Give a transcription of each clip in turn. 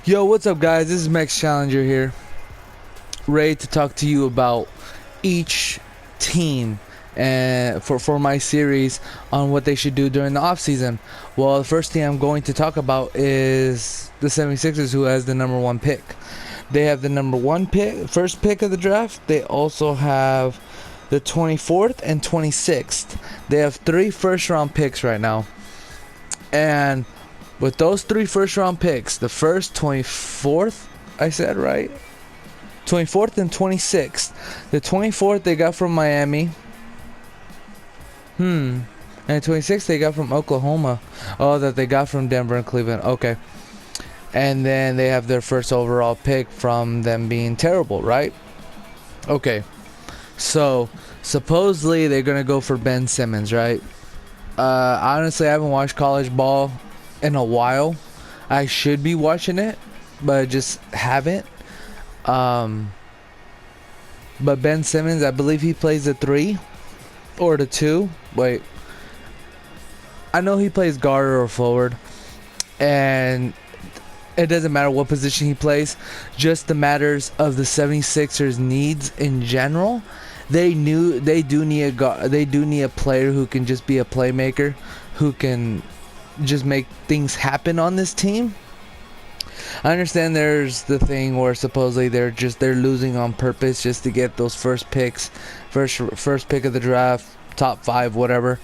Yo, what's up, guys? This is MEXchallenger here, ready to talk to you about each team and for my series on what they should do during the offseason. Well, the first thing I'm going to talk about is the 76ers, who has the number one pick. They have the number one pick, first pick of the draft. They also have the 24th and 26th. They have 3 first round picks right now. And with those 3 first round picks, the first, 24th, I said right? 24th and 26th. The 24th they got from Miami. And the 26th they got from Oklahoma. Oh, that they got from Denver and Cleveland. Okay. And then they have their first overall pick from them being terrible, right? Okay. So, supposedly they're going to go for Ben Simmons, right? Honestly, I haven't watched college ball in a while. I should be watching it, but I just haven't. But Ben Simmons, I believe he plays the 3 or the 2. Wait, I know he plays guard or forward, and it doesn't matter what position he plays. Just the matters of the 76ers needs in general. They do need a player who can just be a playmaker, who can just make things happen on this team. I understand there's the thing where supposedly they're losing on purpose just to get those first picks, first pick of the draft, top 5, whatever,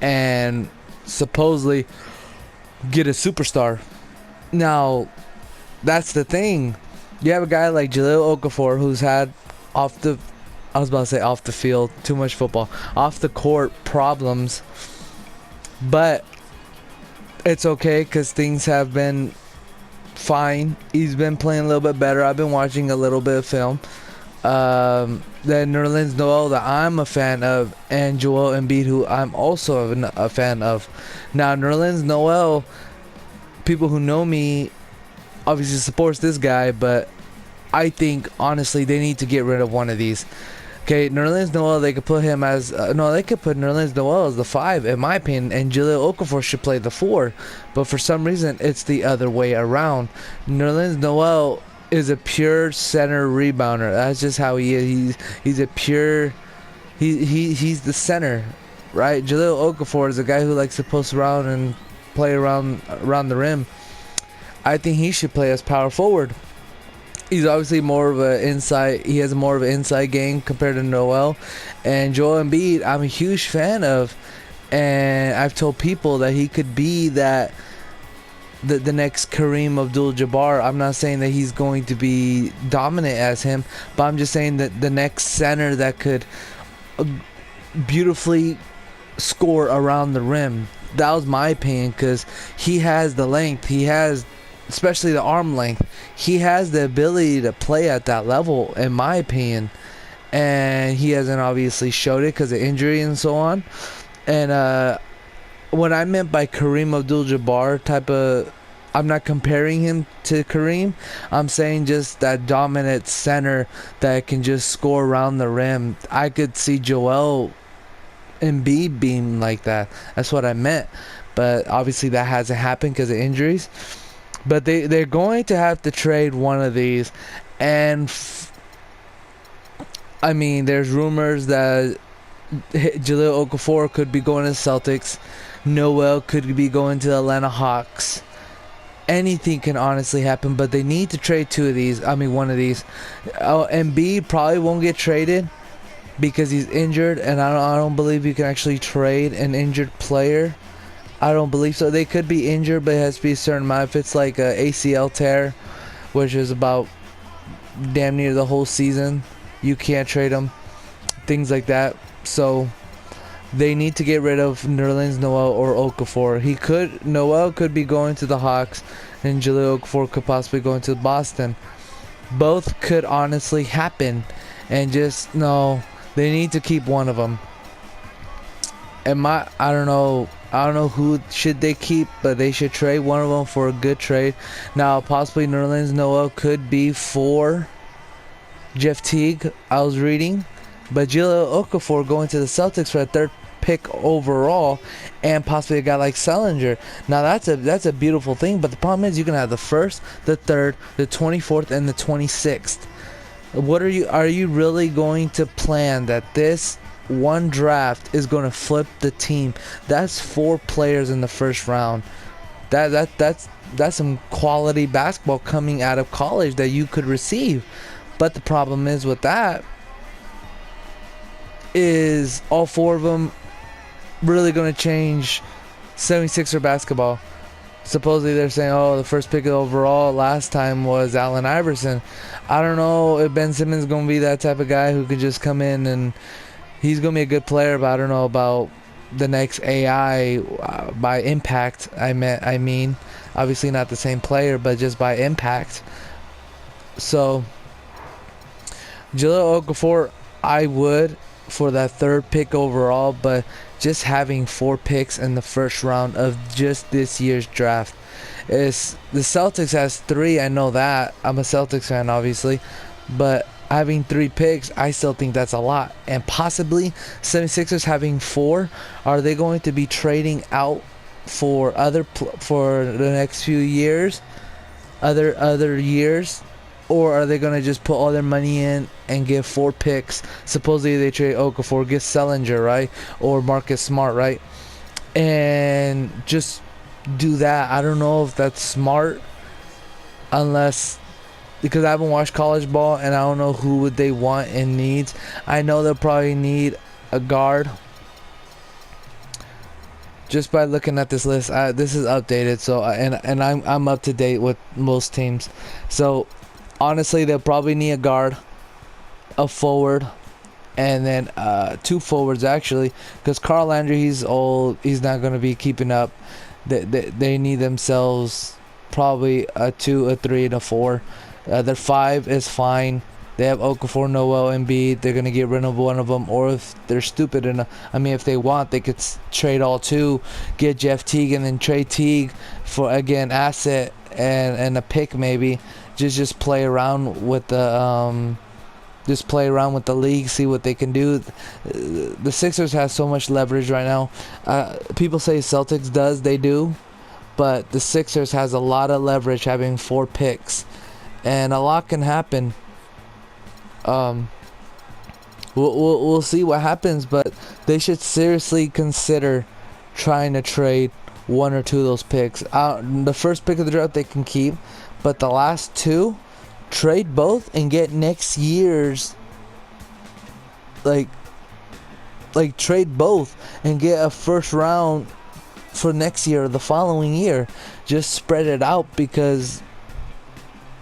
and supposedly get a superstar. Now, that's the thing. You have a guy like Jahlil Okafor who's had off the field, too much football, off the court problems, but it's okay because things have been fine. He's been playing a little bit better. I've been watching a little bit of film. Then Nerlens Noel, that I'm a fan of, and Joel Embiid, who I'm also a fan of. Now, Nerlens Noel, people who know me obviously supports this guy, but I think honestly they need to get rid of one of these. Okay, Nerlens Noel, they could put him as they could put Nerlens Noel as the 5, in my opinion, and Jahlil Okafor should play the 4. But for some reason, it's the other way around. Nerlens Noel is a pure center rebounder. That's just how he is. He's a pure. He's the center, right? Jahlil Okafor is a guy who likes to post around and play around the rim. I think he should play as power forward. He's obviously more of an inside. He has more of an inside game compared to Noel. And Joel Embiid, I'm a huge fan of, and I've told people that he could be the next Kareem Abdul-Jabbar. I'm not saying that he's going to be dominant as him, but I'm just saying that the next center that could beautifully score around the rim. That was my opinion, because he has the length. He has, especially the arm length. He has the ability to play at that level, in my opinion, and he hasn't obviously showed it because of injury and so on. And what I meant by Kareem Abdul-Jabbar type of, I'm not comparing him to Kareem. I'm saying just that dominant center that can just score around the rim. I could see Joel Embiid being like that. That's what I meant. But obviously that hasn't happened because of injuries. But they're going to have to trade one of these. And I mean, there's rumors that Jahlil Okafor could be going to the Celtics. Noel could be going to the Atlanta Hawks. Anything can honestly happen, but they need to trade one of these. Embiid probably won't get traded because he's injured, and I don't believe you can actually trade an injured player. I don't believe so. They could be injured, but it has to be a certain amount. If it's like a ACL tear, which is about damn near the whole season, you can't trade them. Things like that. So they need to get rid of Nerlens Noel or Okafor. Noel could be going to the Hawks, and Jahlil Okafor could possibly go into Boston. Both could honestly happen, and just no, they need to keep one of them. And I don't know who should they keep, but they should trade one of them for a good trade. Now, possibly Nerlens Noel could be for Jeff Teague, I was reading, but Jahlil Okafor going to the Celtics for a 3rd pick overall, and possibly a guy like Sellinger. Now that's a beautiful thing, but the problem is you can have the 1st, the 3rd, the 24th, and the 26th. Are you really going to plan that this one draft is going to flip the team? That's 4 players in the first round. That's some quality basketball coming out of college that you could receive. But the problem is with that is all 4 of them really going to change 76er basketball. Supposedly they're saying, oh, the first pick overall last time was Allen Iverson. I don't know if Ben Simmons is going to be that type of guy who could just come in and he's going to be a good player, but I don't know about the next AI by impact. I mean, obviously not the same player, but just by impact. So, Jahlil Okafor, I would for that 3rd pick overall, but just having 4 picks in the first round of just this year's draft is the Celtics has 3. I know that. I'm a Celtics fan, obviously, but having 3 picks, I still think that's a lot. And possibly 76ers having 4. Are they going to be trading out for for the next few years, other years? Or are they going to just put all their money in and give 4 picks? Supposedly they trade Okafor, get Sellinger, right? Or Marcus Smart, right? And just do that. I don't know if that's smart, unless, because I haven't watched college ball and I don't know who would they want and needs. I know they'll probably need a guard. Just by looking at this list, this is updated, so and I'm up to date with most teams. So honestly, they'll probably need a guard, a forward, and then 2 forwards actually, because Carl Landry, he's old, he's not going to be keeping up. They need themselves probably a 2, a 3, and a 4. Their 5 is fine. They have Okafor, Noel, and Embiid. They're going to get rid of one of them, or if they're stupid enough, I mean, if they want, they could trade all 2, get Jeff Teague, and then trade Teague for, again, asset and a pick maybe. Just play around with the league, see what they can do. The Sixers have so much leverage right now. People say Celtics does, they do, but the Sixers has a lot of leverage having 4 picks, and a lot can happen. We'll see what happens, but they should seriously consider trying to trade 1 or 2 of those picks. The first pick of the draft they can keep, but the last 2, trade both and get next year's, like trade both and get a first round for next year or the following year. Just spread it out, because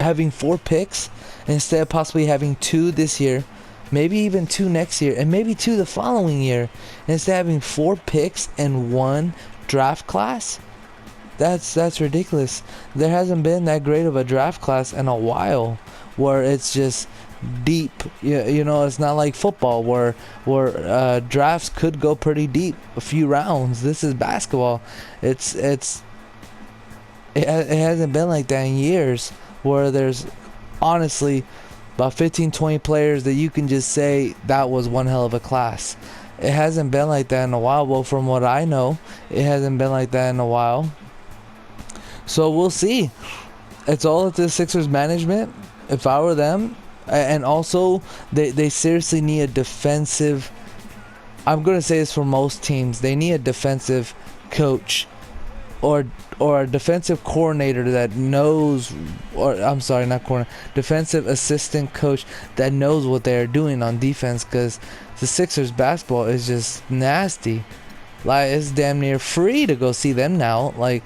having 4 picks instead of possibly having 2 this year, maybe even 2 next year, and maybe 2 the following year, instead of having 4 picks and 1 draft class, that's ridiculous. There hasn't been that great of a draft class in a while, where it's just deep. You know, it's not like football where drafts could go pretty deep, a few rounds. This is basketball. It hasn't been like that in years, where there's honestly about 15-20 players that you can just say that was one hell of a class. It hasn't been like that in a while. Well, from what I know, it hasn't been like that in a while. So we'll see. It's all up to the Sixers management, if I were them. And also, they seriously need a defensive, I'm going to say this for most teams, they need a defensive coach or a defensive coordinator that knows, or I'm sorry, not coordinator, defensive assistant coach that knows what they're doing on defense, because the Sixers basketball is just nasty. Like, it's damn near free to go see them now. Like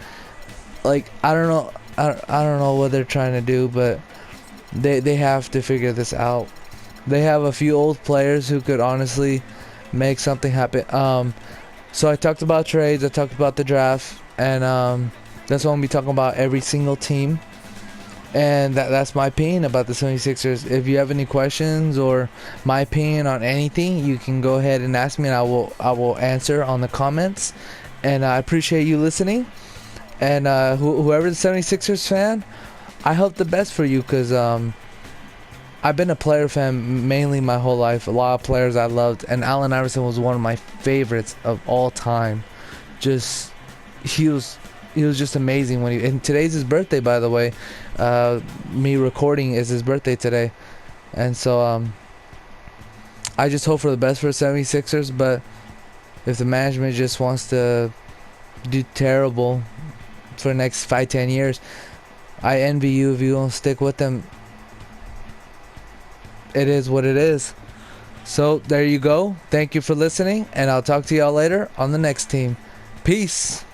I don't know what they're trying to do, but they have to figure this out. They have a few old players who could honestly make something happen. So I talked about trades, I talked about the draft, and that's what I'm going to be talking about every single team. And that's my opinion about the 76ers. If you have any questions or my opinion on anything, you can go ahead and ask me, and I will answer on the comments. And I appreciate you listening. And whoever the 76ers fan, I hope the best for you, because I've been a player fan mainly my whole life. A lot of players I loved, and Allen Iverson was one of my favorites of all time. Just he was just amazing when he. And today's his birthday, by the way. Me recording is his birthday today, and so I just hope for the best for the 76ers. But if the management just wants to do terrible for the next 5-10 years, I envy you if you don't stick with them. It is what it is. So there you go. Thank you for listening, and I'll talk to y'all later on the next team. Peace.